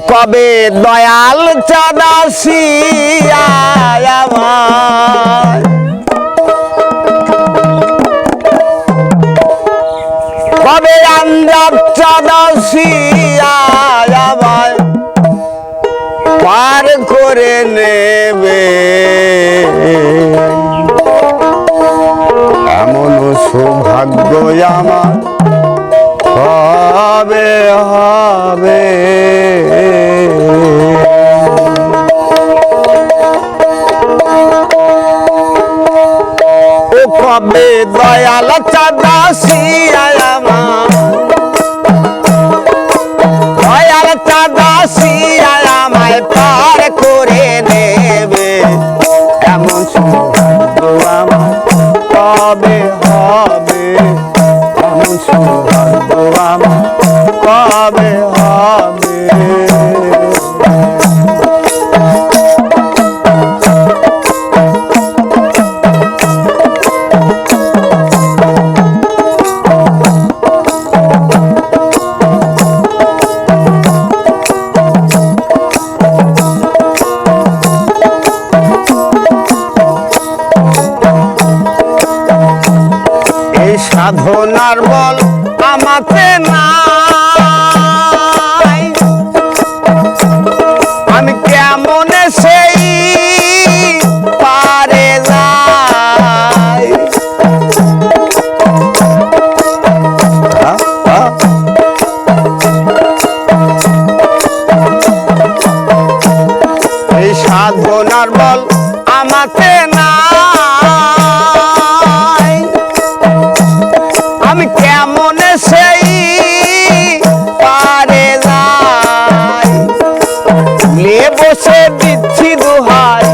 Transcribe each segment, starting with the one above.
কবে দয়াল চাঁদাসি আমার কবে আমজাদ চাঁদাসি আমার পার করে নেবে এমন সৌভাগ্য আমার হবে হবে ও কবে দয়াল চাঁদাসি আমার দয়াল চাঁদাসি আমায় পার করে নেবে এমন সৌভাগ্য আমার কবে হবে এমন সৌভাগ্য আমার কবে হবে সাধনার বল আমাতে নাই আমি কেমন সেই পারে যাই এই সাধনার বল আমাতে নাই আমি কেমন সেই পারে যাই ভুলে বসে দিচ্ছি দোহাই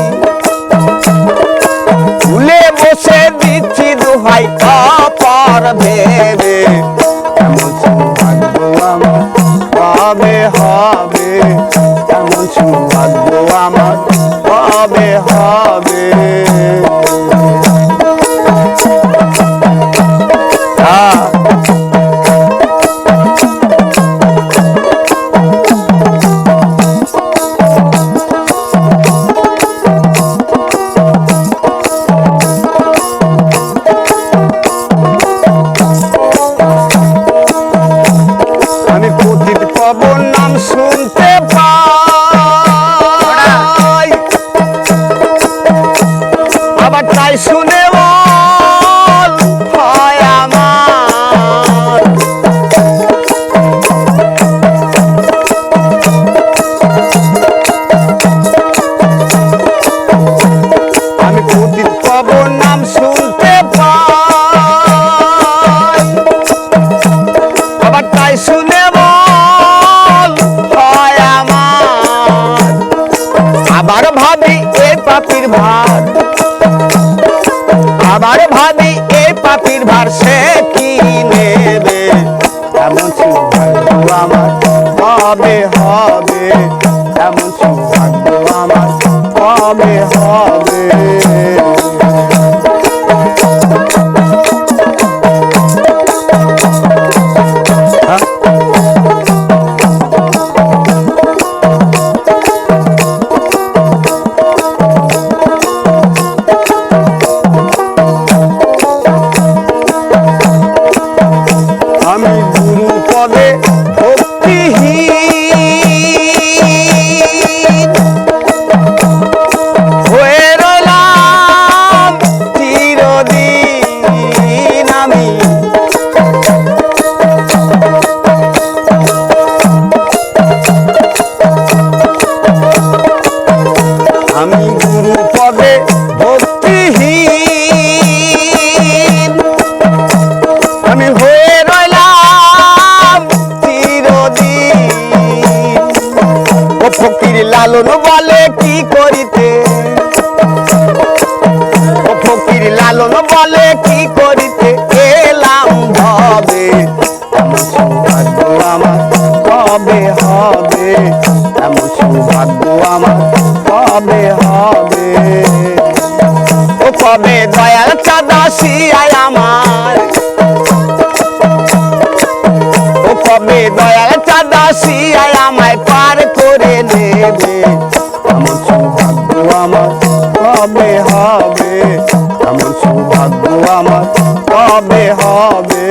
ভুলে বসে দিচ্ছি দোহাই অপর ভেবে এমন সৌভাগ্য আমার কবে হবে এমন সৌভাগ্য আমার কবে হবে আমি পতিত পাবন নাম শুনতে পাই আবার তাই শুনে হয় আমার আমি পতিত পাবন নাম শুনতে পাই আবার তাই শুনে হয় আমার আবার ভাবি এই পাপির ভার আবার ভাবি এই পাপির ভার সে কি নেবে এমন সৌভাগ্য আমার কবে হবে এমন সৌভাগ্য আমার কবে হবে আমি গুরু পদে ভক্তিহীন হয়ে রইলাম চিরদিন আমি গুরু পদে ভক্তিহীন আমি হয়ে রইলাম চিরদিন ও ফকির লালন বলে কি করিতে ও ফকির লালন বলে কি করিতে এলাম ভবে এমন সৌভাগ্য আমার কবে হবে এমন সৌভাগ্য আমার কবে হবে ও কবে দয়াল চাঁদাসি আমার ও কবে দয়াল চাঁদাসি আমায় পার করে দেবে, এমন সৌভাগ্য আমার কবে হবে, এমন সৌভাগ্য আমার কবে হবে।